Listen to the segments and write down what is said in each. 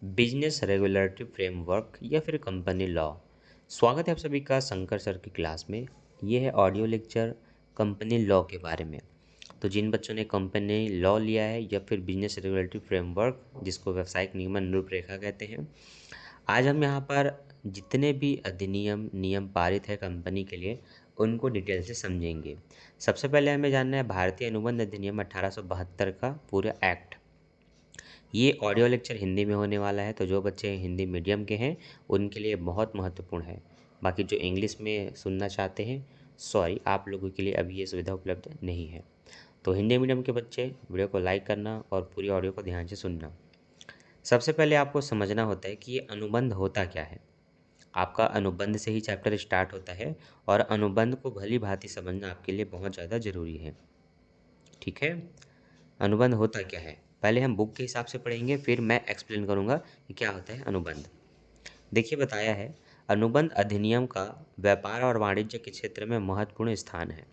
Business regulatory framework या फिर company law. स्वागत है आप सभी का शंकर सर की क्लास में। ये है ऑडियो लेक्चर कंपनी लॉ के बारे में। तो जिन बच्चों ने कंपनी लॉ लिया है या फिर बिजनेस रेगुलेटरी फ्रेमवर्क, जिसको व्यावसायिक नियमन रूपरेखा कहते हैं, आज हम यहाँ पर जितने भी अधिनियम नियम पारित है कंपनी के लिए उनको डिटेल से समझेंगे। सबसे पहले हमें जानना है भारतीय अनुबंध अधिनियम 1872 का पूरा एक्ट। ये ऑडियो लेक्चर हिंदी में होने वाला है, तो जो बच्चे हिंदी मीडियम के हैं उनके लिए बहुत महत्वपूर्ण है। बाकी जो इंग्लिश में सुनना चाहते हैं, सॉरी, आप लोगों के लिए अभी ये सुविधा उपलब्ध नहीं है। तो हिंदी मीडियम के बच्चे वीडियो को लाइक करना और पूरी ऑडियो को ध्यान से सुनना। सबसे पहले आपको समझना होता है कि ये अनुबंध होता क्या है। आपका अनुबंध से ही चैप्टर स्टार्ट होता है और अनुबंध को भली भांति समझना आपके लिए बहुत ज़्यादा ज़रूरी है। ठीक है, अनुबंध होता क्या है पहले हम बुक के हिसाब से पढ़ेंगे, फिर मैं एक्सप्लेन करूंगा कि क्या होता है अनुबंध। देखिए, बताया है अनुबंध अधिनियम का व्यापार और वाणिज्य के क्षेत्र में महत्वपूर्ण स्थान है।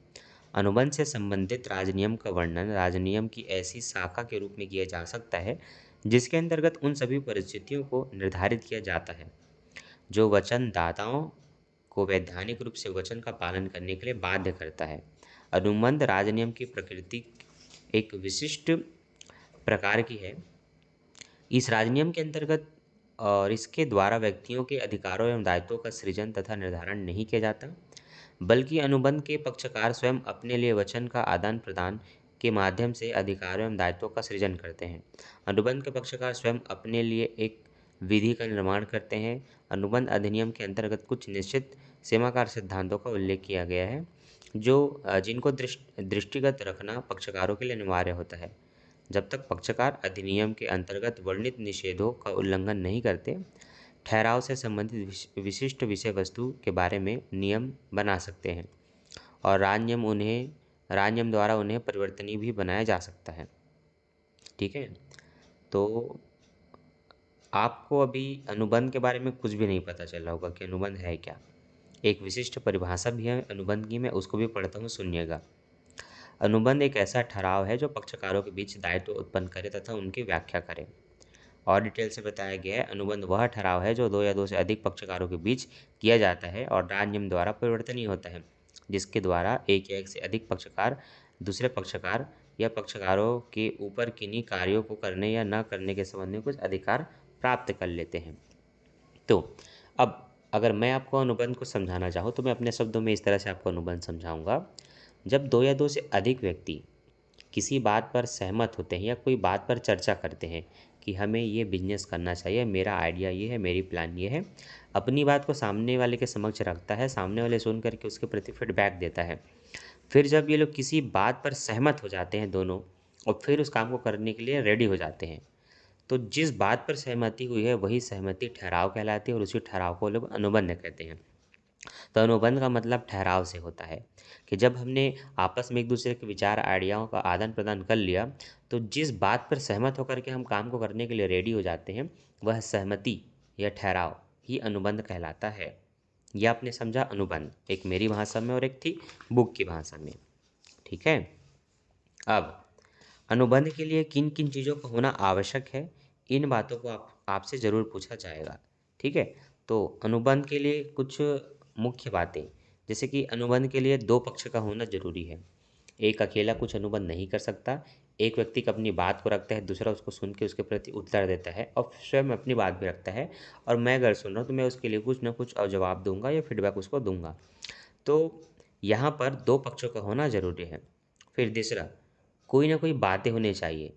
अनुबंध से संबंधित राजनियम का वर्णन राजनियम की ऐसी शाखा के रूप में किया जा सकता है जिसके अंतर्गत उन सभी परिस्थितियों को निर्धारित किया जाता है जो वचनदाताओं को वैधानिक रूप से वचन का पालन करने के लिए बाध्य करता है। अनुबंध राजनियम की प्रकृति एक विशिष्ट प्रकार की है। इस राजनियम के अंतर्गत और इसके द्वारा व्यक्तियों के अधिकारों एवं दायित्वों का सृजन तथा निर्धारण नहीं किया जाता, बल्कि अनुबंध के पक्षकार स्वयं अपने लिए वचन का आदान प्रदान के माध्यम से अधिकारों एवं दायित्वों का सृजन करते हैं। अनुबंध के पक्षकार स्वयं अपने लिए एक विधि का निर्माण करते हैं। अनुबंध अधिनियम के अंतर्गत कुछ निश्चित सीमाकार सिद्धांतों का उल्लेख किया गया है जो जिनको दृष्टिगत रखना पक्षकारों के लिए अनिवार्य होता है। जब तक पक्षकार अधिनियम के अंतर्गत वर्णित निषेधों का उल्लंघन नहीं करते, ठहराव से संबंधित विशिष्ट विषय वस्तु के बारे में नियम बना सकते हैं और राजनियम द्वारा उन्हें परिवर्तनीय भी बनाया जा सकता है। ठीक है, तो आपको अभी अनुबंध के बारे में कुछ भी नहीं पता चला होगा कि अनुबंध है क्या। एक विशिष्ट परिभाषा भी है अनुबंध की, मैं उसको भी पढ़ता हूँ, सुनिएगा। अनुबंध एक ऐसा ठहराव है जो पक्षकारों के बीच दायित्व उत्पन्न करे तथा उनकी व्याख्या करे। और डिटेल से बताया गया है, अनुबंध वह ठहराव है जो दो या दो से अधिक पक्षकारों के बीच किया जाता है और राजनियम द्वारा परिवर्तनीय होता है, जिसके द्वारा एक या एक से अधिक पक्षकार दूसरे पक्षकार या पक्षकारों के ऊपर किन्हीं कार्यों को करने या न करने के संबंध में कुछ अधिकार प्राप्त कर लेते हैं। तो अब अगर मैं आपको अनुबंध को समझाना चाहूँ तो मैं अपने शब्दों में इस तरह से आपको अनुबंध समझाऊंगा। जब दो या दो से अधिक व्यक्ति किसी बात पर सहमत होते हैं या कोई बात पर चर्चा करते हैं कि हमें ये बिजनेस करना चाहिए, मेरा आइडिया ये है, मेरी प्लान ये है, अपनी बात को सामने वाले के समक्ष रखता है, सामने वाले सुन करके उसके प्रति फीडबैक देता है। फिर जब ये लोग किसी बात पर सहमत हो जाते हैं दोनों और फिर उस काम को करने के लिए रेडी हो जाते हैं, तो जिस बात पर सहमति हुई है वही सहमति ठहराव कहलाती है और उसी ठहराव को लोग अनुबंध कहते हैं। तो अनुबंध का मतलब ठहराव से होता है कि जब हमने आपस में एक दूसरे के विचार आइडियाओं का आदान प्रदान कर लिया, तो जिस बात पर सहमत होकर के हम काम को करने के लिए रेडी हो जाते हैं वह सहमति या ठहराव ही अनुबंध कहलाता है। यह आपने समझा अनुबंध, एक मेरी भाषा में और एक थी बुक की भाषा में। ठीक है, अब अनुबंध के लिए किन किन चीज़ों का होना आवश्यक है, इन बातों को आपसे ज़रूर पूछा जाएगा। ठीक है, तो अनुबंध के लिए कुछ मुख्य बातें, जैसे कि अनुबंध के लिए दो पक्ष का होना जरूरी है। एक अकेला कुछ अनुबंध नहीं कर सकता। एक व्यक्ति अपनी बात को रखता है, दूसरा उसको सुन के उसके प्रति उत्तर देता है और स्वयं अपनी बात भी रखता है, और मैं अगर सुन रहा हूँ तो मैं उसके लिए कुछ ना कुछ जवाब दूंगा या फीडबैक उसको दूंगा। तो यहाँ पर दो पक्षों का होना जरूरी है। फिर तीसरा, कोई ना कोई बातें होनी चाहिए,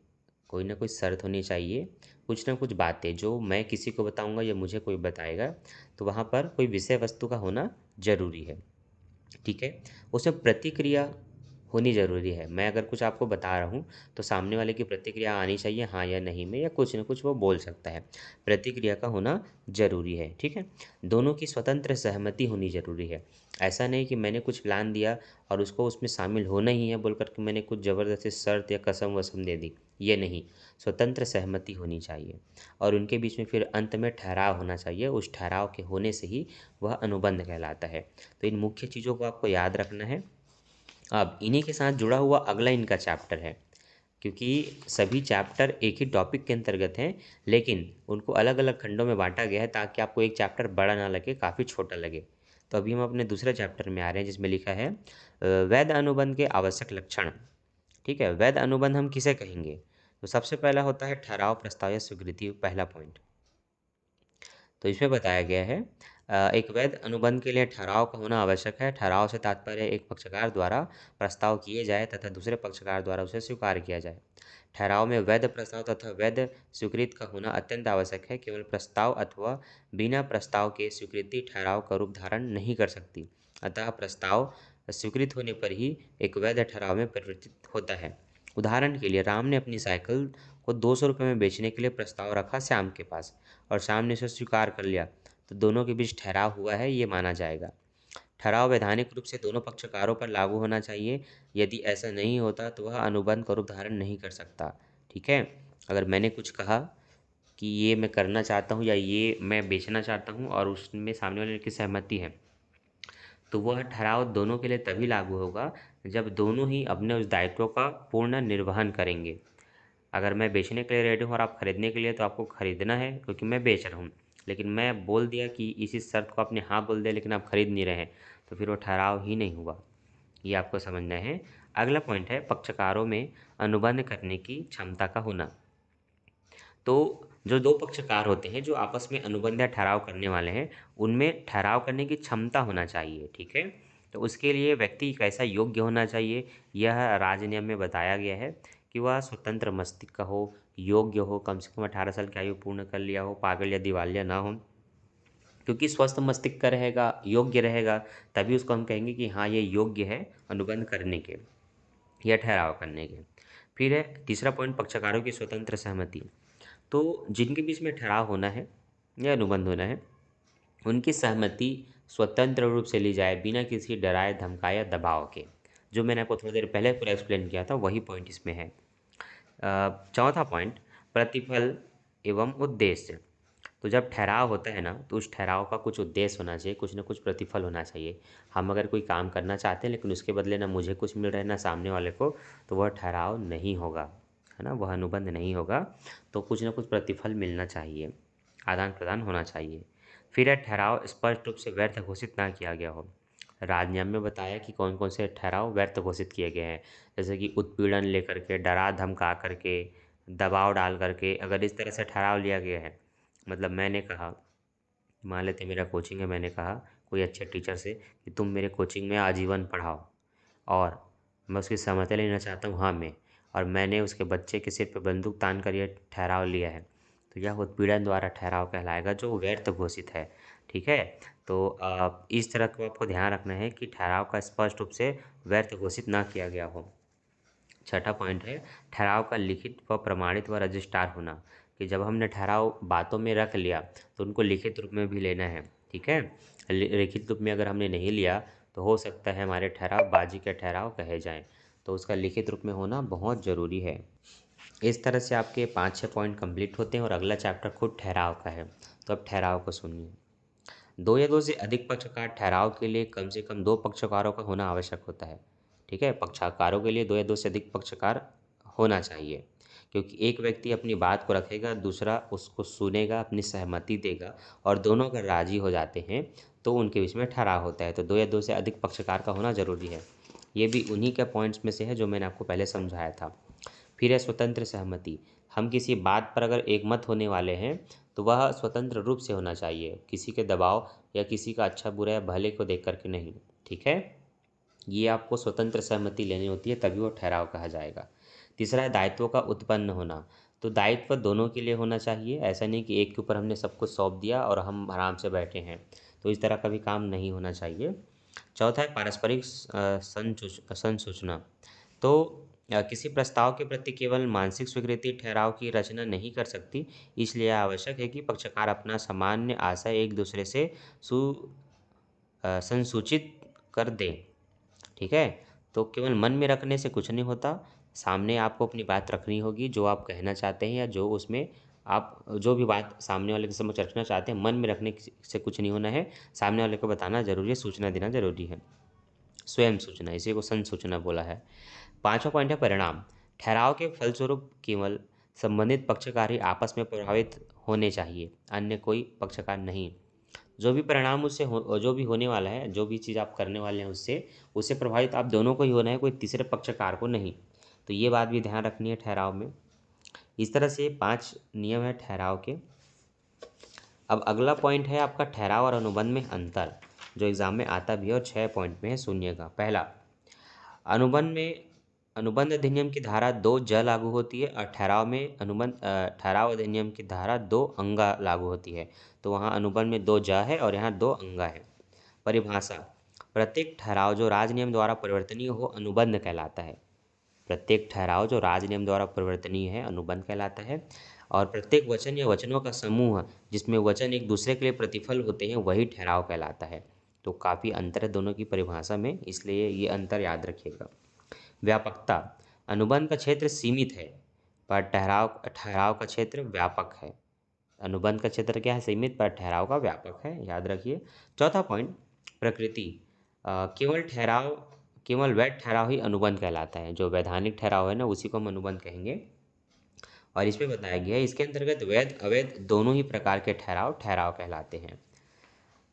कोई ना कोई शर्त होनी चाहिए, कुछ ना कुछ बातें जो मैं किसी को बताऊंगा या मुझे कोई बताएगा, तो वहाँ पर कोई विषय वस्तु का होना जरूरी है। ठीक है, उसमें प्रतिक्रिया होनी ज़रूरी है। मैं अगर कुछ आपको बता रहा हूँ तो सामने वाले की प्रतिक्रिया आनी चाहिए, हाँ या नहीं में, या कुछ ना कुछ वो बोल सकता है। प्रतिक्रिया का होना ज़रूरी है। ठीक है, दोनों की स्वतंत्र सहमति होनी ज़रूरी है। ऐसा नहीं कि मैंने कुछ प्लान दिया और उसको उसमें शामिल होना ही है बोल करके मैंने कुछ ज़बरदस्ती शर्त या कसम वसम दे दी, ये नहीं। स्वतंत्र सहमति होनी चाहिए और उनके बीच में फिर अंत में ठहराव होना चाहिए। उस ठहराव के होने से ही वह अनुबंध कहलाता है। तो इन मुख्य चीज़ों को आपको याद रखना है। अब इन्हीं के साथ जुड़ा हुआ अगला इनका चैप्टर है क्योंकि सभी चैप्टर एक ही टॉपिक के अंतर्गत हैं, लेकिन उनको अलग अलग खंडों में बांटा गया है ताकि आपको एक चैप्टर बड़ा ना लगे, काफ़ी छोटा लगे। तो अभी हम अपने दूसरे चैप्टर में आ रहे हैं जिसमें लिखा है वैध अनुबंध के आवश्यक लक्षण। ठीक है, वैध अनुबंध हम किसे कहेंगे? तो सबसे पहला होता है ठहराव, प्रस्ताव या स्वीकृति, पहला पॉइंट। तो इसमें बताया गया है एक वैध अनुबंध के लिए ठहराव का होना आवश्यक है। ठहराव से तात्पर्य एक पक्षकार द्वारा प्रस्ताव किए जाए तथा दूसरे पक्षकार द्वारा उसे स्वीकार किया जाए। ठहराव में वैध प्रस्ताव तथा वैध स्वीकृति का होना अत्यंत आवश्यक है। केवल प्रस्ताव अथवा बिना प्रस्ताव के स्वीकृति ठहराव का रूप धारण नहीं कर सकती। अतः प्रस्ताव स्वीकृत होने पर ही एक वैध ठहराव में परिवर्तित होता है। उदाहरण के लिए राम ने अपनी साइकिल को 200 रुपये में बेचने के लिए प्रस्ताव रखा श्याम के पास और श्याम ने इसे स्वीकार कर लिया, तो दोनों के बीच ठहराव हुआ है, ये माना जाएगा। ठहराव वैधानिक रूप से दोनों पक्षकारों पर लागू होना चाहिए। यदि ऐसा नहीं होता तो वह अनुबंध का रूप धारण नहीं कर सकता। ठीक है, अगर मैंने कुछ कहा कि ये मैं करना चाहता हूँ या ये मैं बेचना चाहता हूँ और उसमें सामने वाले की सहमति है, तो वह ठहराव दोनों के लिए तभी लागू होगा जब दोनों ही अपने उस दायित्व का पूर्ण निर्वहन करेंगे। अगर मैं बेचने के लिए रेडी हूँ और आप खरीदने के लिए, तो आपको खरीदना है क्योंकि मैं बेच रहा हूँ। लेकिन मैं बोल दिया कि इसी शर्त को आपने हाँ बोल दिया लेकिन आप खरीद नहीं रहे हैं, तो फिर वो ठहराव ही नहीं हुआ। ये आपको समझना है। अगला पॉइंट है पक्षकारों में अनुबंध करने की क्षमता का होना। तो जो दो पक्षकार होते हैं जो आपस में अनुबंध या ठहराव करने वाले हैं, उनमें ठहराव करने की क्षमता होना चाहिए। ठीक है, तो उसके लिए व्यक्ति कैसा योग्य होना चाहिए, यह राजनियम में बताया गया है कि वह स्वतंत्र मस्तिष्क का हो, योग्य हो, कम से कम 18 साल की आयु पूर्ण कर लिया हो, पागल या दिवालिया ना हो। क्योंकि स्वस्थ मस्तिष्क का रहेगा, योग्य रहेगा, तभी उसको हम कहेंगे कि हाँ ये योग्य है अनुबंध करने के या ठहराव करने के। फिर है तीसरा पॉइंट पक्षकारों की स्वतंत्र सहमति। तो जिनके बीच में ठहराव होना है या अनुबंध होना है, उनकी सहमति स्वतंत्र रूप से ली जाए बिना किसी डराए धमकाए या दबाव के। जो मैंने आपको थोड़ी देर पहले पूरा एक्सप्लेन किया था वही पॉइंट इसमें है। चौथा पॉइंट प्रतिफल एवं उद्देश्य। तो जब ठहराव होता है ना, तो उस ठहराव का कुछ उद्देश्य होना चाहिए, कुछ ना कुछ प्रतिफल होना चाहिए। हम अगर कोई काम करना चाहते हैं लेकिन उसके बदले ना मुझे कुछ मिल रहा है ना सामने वाले को, तो वह ठहराव नहीं होगा, है ना, वह अनुबंध नहीं होगा। तो कुछ ना कुछ प्रतिफल मिलना चाहिए, आदान प्रदान होना चाहिए। फिर है ठहराव स्पष्ट रूप से व्यर्थ घोषित ना किया गया हो। राजनियम में बताया कि कौन कौन से ठहराव व्यर्थ घोषित किए गए हैं, जैसे कि उत्पीड़न लेकर के, डरा धमका करके, दबाव डाल करके। अगर इस तरह से ठहराव लिया गया है, मतलब मैंने कहा, मान लेते मेरा कोचिंग है, मैंने कहा कोई अच्छे टीचर से कि तुम मेरे कोचिंग में आजीवन पढ़ाओ, और मैं उसकी सहमति लेना चाहता हूँ हाँ में, और मैंने उसके बच्चे के सिर पर बंदूक तान कर यह ठहराव लिया है, तो यह उत्पीड़न द्वारा ठहराव कहलाएगा जो व्यर्थ घोषित है। ठीक है, तो इस तरह को आपको ध्यान रखना है कि ठहराव का स्पष्ट रूप से व्यर्थ घोषित ना किया गया हो। छठा पॉइंट है ठहराव का लिखित व प्रमाणित व रजिस्ट्रार होना। कि जब हमने ठहराव बातों में रख लिया तो उनको लिखित रूप में भी लेना है। ठीक है, लिखित रूप में अगर हमने नहीं लिया तो हो सकता है हमारे ठहराव बाजी के ठहराव कहे जाएं, तो उसका लिखित रूप में होना बहुत ज़रूरी है। इस तरह से आपके 5-6 पॉइंट कंप्लीट होते हैं और अगला चैप्टर खुद ठहराव का है। तो अब ठहराव को सुनिए। दो या दो से अधिक पक्षकार ठहराव के लिए कम से कम दो पक्षकारों का होना आवश्यक होता है। ठीक है, पक्षकारों के लिए दो या दो से अधिक पक्षकार होना चाहिए, क्योंकि एक व्यक्ति अपनी बात को रखेगा, दूसरा उसको सुनेगा, अपनी सहमति देगा, और दोनों अगर राजी हो जाते हैं तो उनके बीच में ठहराव होता है। तो दो या दो से अधिक पक्षकार का होना जरूरी है। ये भी उन्हीं के पॉइंट्स में से है जो मैंने आपको पहले समझाया था। फिर है स्वतंत्र सहमति। हम किसी बात पर अगर एकमत होने वाले हैं तो वह स्वतंत्र रूप से होना चाहिए, किसी के दबाव या किसी का अच्छा बुरा या भले को देख करके नहीं। ठीक है, ये आपको स्वतंत्र सहमति लेनी होती है, तभी वो ठहराव कहा जाएगा। तीसरा है दायित्व का उत्पन्न होना। तो दायित्व दोनों के लिए होना चाहिए, ऐसा नहीं कि एक के ऊपर हमने सब कुछ सौंप दिया और हम आराम से बैठे हैं, तो इस तरह का भी काम नहीं होना चाहिए। चौथा है पारस्परिक संसूचना। तो किसी प्रस्ताव के प्रति केवल मानसिक स्वीकृति ठहराव की रचना नहीं कर सकती, इसलिए आवश्यक है कि पक्षकार अपना सामान्य आशय एक दूसरे से सु संसूचित कर दें। ठीक है, तो केवल मन में रखने से कुछ नहीं होता, सामने आपको अपनी बात रखनी होगी, जो आप कहना चाहते हैं या जो उसमें आप जो भी बात सामने वाले के समक्ष रखना चाहते हैं, मन में रखने से कुछ नहीं होना है, सामने वाले को बताना जरूरी है, सूचना देना जरूरी है। स्वयं सूचना, इसी को संसूचना बोला है। पांचवा पॉइंट है परिणाम। ठहराव के फलस्वरूप केवल संबंधित पक्षकार ही आपस में प्रभावित होने चाहिए, अन्य कोई पक्षकार नहीं। जो भी परिणाम उससे जो भी होने वाला है, जो भी चीज़ आप करने वाले हैं उससे प्रभावित आप दोनों को ही होना है, कोई तीसरे पक्षकार को नहीं। तो ये बात भी ध्यान रखनी है ठहराव में। इस तरह से 5 नियम है ठहराव के। अब अगला पॉइंट है आपका ठहराव और अनुबंध में अंतर, जो एग्जाम में आता भी है और 6 पॉइंट में है, सुनिएगा। पहला, अनुबंध में अनुबंध अधिनियम की धारा 2 ज लागू होती है और ठहराव में ठहराव अधिनियम की धारा 2 अंगा लागू होती है। तो वहाँ अनुबंध में 2 ज है और यहाँ 2 अंगा है। परिभाषा, प्रत्येक ठहराव जो राजनियम द्वारा परिवर्तनीय हो अनुबंध कहलाता है। प्रत्येक ठहराव जो राजनियम द्वारा परिवर्तनीय है अनुबंध कहलाता है। और प्रत्येक वचन या वचनों का समूह जिसमें वचन एक दूसरे के लिए प्रतिफल होते हैं वही ठहराव कहलाता है। तो काफ़ी अंतर है दोनों की परिभाषा में, इसलिए ये अंतर याद रखिएगा। व्यापकता, अनुबंध का क्षेत्र सीमित है पर ठहराव ठहराव का क्षेत्र व्यापक है। अनुबंध का क्षेत्र क्या है? सीमित, पर ठहराव का व्यापक है, याद रखिए। चौथा पॉइंट, प्रकृति, केवल वैध ठहराव ही अनुबंध कहलाता है। जो वैधानिक ठहराव है ना उसी को हम अनुबंध कहेंगे। और इसमें बताया गया है इसके अंतर्गत वैध अवैध दोनों ही प्रकार के ठहराव ठहराव कहलाते हैं।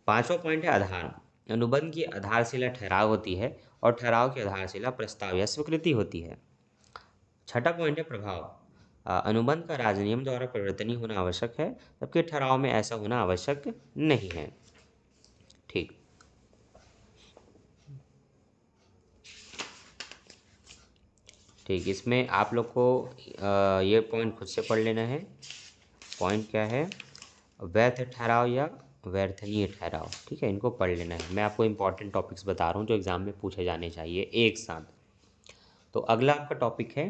पांचवा पॉइंट है आधार, अनुबंध की आधारशिला ठहराव होती है और ठहराव की आधारशिला प्रस्ताव या स्वीकृति होती है। छठा पॉइंट है प्रभाव, अनुबंध का राजनियम द्वारा परिवर्तनीय होना आवश्यक है जबकि ठहराव में ऐसा होना आवश्यक नहीं है। ठीक, ठीक, इसमें आप लोग को ये पॉइंट खुद से पढ़ लेना है। पॉइंट क्या है? वैध ठहराव या व्यर्थनीय ठहराव। ठीक है, इनको पढ़ लेना है। मैं आपको इंपॉर्टेंट टॉपिक्स बता रहा हूँ जो एग्जाम में पूछे जाने चाहिए एक साथ। तो अगला आपका टॉपिक है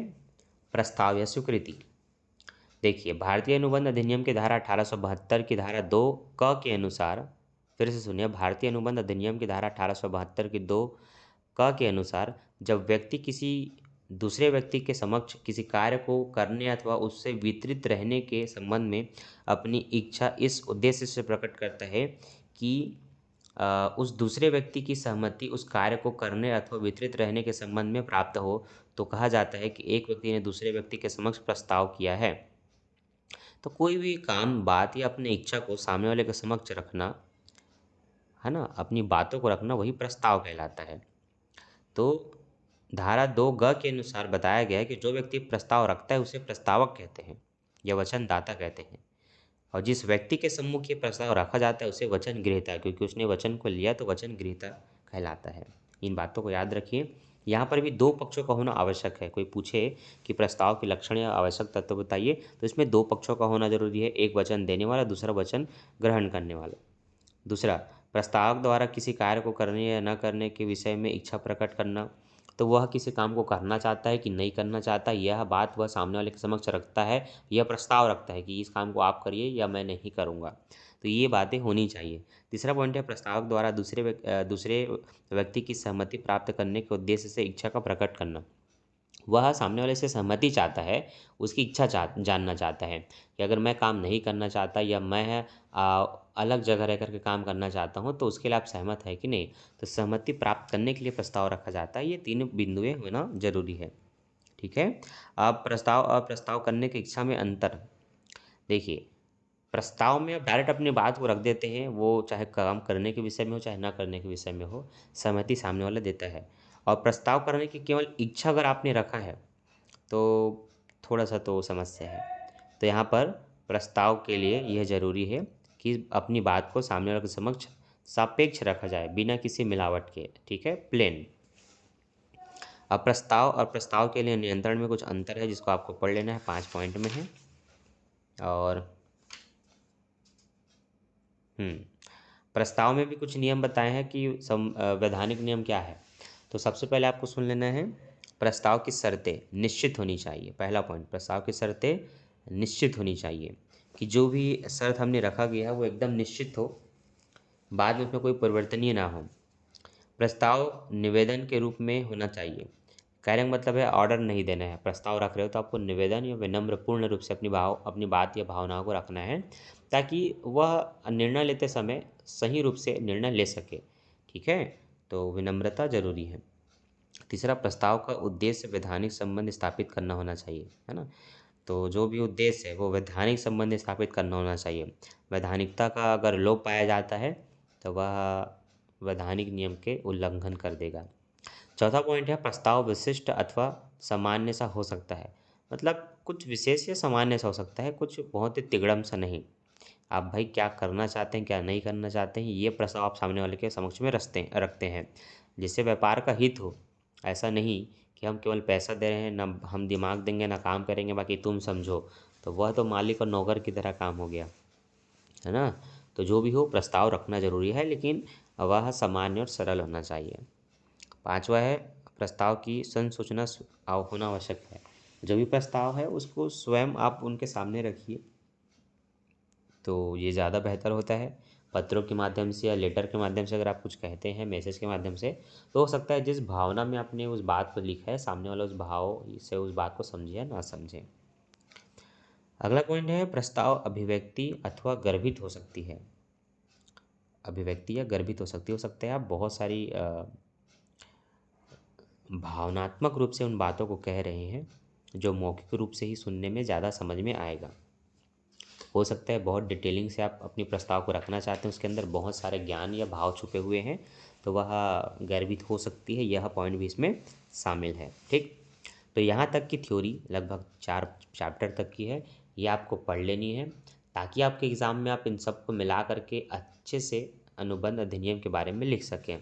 प्रस्ताव या स्वीकृति। देखिए, भारतीय अनुबंध अधिनियम की धारा 1872 की धारा 2 क के अनुसार, फिर से सुनिए, भारतीय अनुबंध अधिनियम की धारा 1872 की 2 क के अनुसार जब व्यक्ति किसी दूसरे व्यक्ति के समक्ष किसी कार्य को करने अथवा उससे वितरित रहने के संबंध में अपनी इच्छा इस उद्देश्य से प्रकट करता है कि उस दूसरे व्यक्ति की सहमति उस कार्य को करने अथवा वितरित रहने के संबंध में प्राप्त हो, तो कहा जाता है कि एक व्यक्ति ने दूसरे व्यक्ति के समक्ष प्रस्ताव किया है। तो कोई भी काम, बात या अपनी इच्छा को सामने वाले के समक्ष रखना, है ना, अपनी बातों को रखना, वही प्रस्ताव कहलाता है। तो धारा 2 ग के अनुसार बताया गया है कि जो व्यक्ति प्रस्ताव रखता है उसे प्रस्तावक कहते हैं या वचनदाता कहते हैं। और जिस व्यक्ति के सम्मुख ये प्रस्ताव रखा जाता है उसे वचन गृहीता, क्योंकि उसने वचन को लिया तो वचन गृहीता कहलाता है। इन बातों को याद रखिए। यहाँ पर भी 2 पक्षों का होना आवश्यक है। कोई पूछे कि प्रस्ताव के लक्षण या आवश्यक तत्व बताइए, तो इसमें 2 पक्षों का होना जरूरी है, एक वचन देने वाला, दूसरा वचन ग्रहण करने वाला। दूसरा, प्रस्तावक द्वारा किसी कार्य को करने या न करने के विषय में इच्छा प्रकट करना। तो वह किसी काम को करना चाहता है कि नहीं करना चाहता, यह बात वह सामने वाले के समक्ष रखता है, यह प्रस्ताव रखता है कि इस काम को आप करिए या मैं नहीं करूँगा। तो ये बातें होनी चाहिए। तीसरा पॉइंट है प्रस्तावक द्वारा दूसरे व्यक्ति की सहमति प्राप्त करने के उद्देश्य से इच्छा का प्रकट करना। वह सामने वाले से सहमति चाहता है, उसकी इच्छा जानना चाहता है कि अगर मैं काम नहीं करना चाहता या मैं अलग जगह रह करके काम करना चाहता हूँ तो उसके लिए आप सहमत है कि नहीं। तो सहमति प्राप्त करने के लिए प्रस्ताव रखा जाता है। ये 3 बिंदुएं होना जरूरी है। ठीक है। अब प्रस्ताव और प्रस्ताव करने की इच्छा में अंतर। देखिए, प्रस्ताव में आप डायरेक्ट अपनी बात को रख देते हैं, वो चाहे काम करने के विषय में हो चाहे ना करने के विषय में हो, सहमति सामने वाला देता है। और प्रस्ताव करने की केवल इच्छा अगर आपने रखा है तो थोड़ा सा तो समस्या है। तो यहाँ पर प्रस्ताव के लिए यह जरूरी है कि अपनी बात को सामने वाले के समक्ष सापेक्ष रखा जाए बिना किसी मिलावट के। ठीक है, प्लेन। अब प्रस्ताव और प्रस्ताव के लिए नियंत्रण में कुछ अंतर है जिसको आपको पढ़ लेना है, 5 पॉइंट में है। और प्रस्ताव में भी कुछ नियम बताए हैं कि वैधानिक नियम क्या है। तो सबसे पहले आपको सुन लेना है, प्रस्ताव की शर्तें निश्चित होनी चाहिए। पहला पॉइंट, प्रस्ताव की शर्तें निश्चित होनी चाहिए कि जो भी शर्त हमने रखा गया है वो एकदम निश्चित हो, बाद में उसमें कोई परिवर्तनीय ना हो। प्रस्ताव निवेदन के रूप में होना चाहिए। कहने का मतलब है ऑर्डर नहीं देना है। प्रस्ताव रख रहे हो तो आपको निवेदन या विनम्र पूर्ण रूप से अपनी बात या भावनाओं को रखना है ताकि वह निर्णय लेते समय सही रूप से निर्णय ले सके। ठीक है, तो विनम्रता जरूरी है। तीसरा, प्रस्ताव का उद्देश्य वैधानिक संबंध स्थापित करना होना चाहिए, है ना? तो जो भी उद्देश्य है वो वैधानिक संबंध स्थापित करना होना चाहिए। वैधानिकता का अगर लोप पाया जाता है तो वह वैधानिक नियम के उल्लंघन कर देगा। चौथा पॉइंट है, प्रस्ताव विशिष्ट अथवा सामान्य सा हो सकता है। मतलब कुछ विशेष या सामान्य सा हो सकता है, कुछ बहुत ही तिगड़म सा नहीं। आप भाई क्या करना चाहते हैं, क्या नहीं करना चाहते हैं, ये प्रस्ताव आप सामने वाले के समक्ष में रखते हैं, जिससे व्यापार का हित हो। ऐसा नहीं कि हम केवल पैसा दे रहे हैं, ना हम दिमाग देंगे, ना काम करेंगे, बाकी तुम समझो। तो वह तो मालिक और नौकर की तरह काम हो गया, है ना? तो जो भी हो, प्रस्ताव रखना ज़रूरी है, लेकिन वह सामान्य और सरल होना चाहिए। पाँचवा है, प्रस्ताव की संसूचना होना आवश्यक है। जो भी प्रस्ताव है उसको स्वयं आप उनके सामने रखिए, तो ये ज़्यादा बेहतर होता है। पत्रों के माध्यम से या लेटर के माध्यम से अगर आप कुछ कहते हैं, मैसेज के माध्यम से, तो हो सकता है जिस भावना में आपने उस बात को लिखा है, सामने वाला उस भाव से उस बात को समझे या ना समझे। अगला पॉइंट है, प्रस्ताव अभिव्यक्ति अथवा गर्भित हो सकती है। अभिव्यक्ति या गर्भित हो सकता है आप बहुत सारी भावनात्मक रूप से उन बातों को कह रहे हैं जो मौखिक रूप से ही सुनने में ज़्यादा समझ में आएगा। हो सकता है बहुत डिटेलिंग से आप अपनी प्रस्ताव को रखना चाहते हैं, उसके अंदर बहुत सारे ज्ञान या भाव छुपे हुए हैं, तो वह गर्भित हो सकती है, यह पॉइंट भी इसमें शामिल है। ठीक, तो यहाँ तक की थ्योरी लगभग 4 चैप्टर तक की है, ये आपको पढ़ लेनी है, ताकि आपके एग्ज़ाम में आप इन सबको मिला करके अच्छे से अनुबंध अधिनियम के बारे में लिख सकें,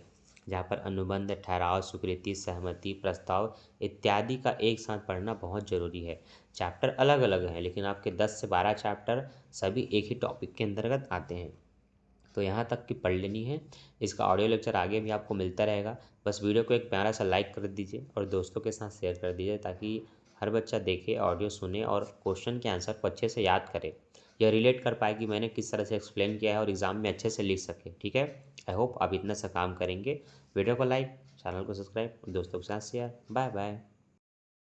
जहाँ पर अनुबंध, ठहराव, स्वीकृति, सहमति, प्रस्ताव इत्यादि का एक साथ पढ़ना बहुत ज़रूरी है। चैप्टर अलग अलग हैं, लेकिन आपके 10 से 12 चैप्टर सभी एक ही टॉपिक के अंतर्गत आते हैं। तो यहाँ तक की पढ़ लेनी है। इसका ऑडियो लेक्चर आगे भी आपको मिलता रहेगा। बस वीडियो को एक प्यारा सा लाइक कर दीजिए और दोस्तों के साथ शेयर कर दीजिए, ताकि हर बच्चा देखे, ऑडियो सुने और क्वेश्चन के आंसर को अच्छे से याद करे, या रिलेट कर पाए कि मैंने किस तरह से एक्सप्लेन किया है, और एग्ज़ाम में अच्छे से लिख सके। ठीक है, आई होप आप इतना सा काम करेंगे। वीडियो को लाइक, चैनल को सब्सक्राइब, दोस्तों के साथ शेयर। Bye bye.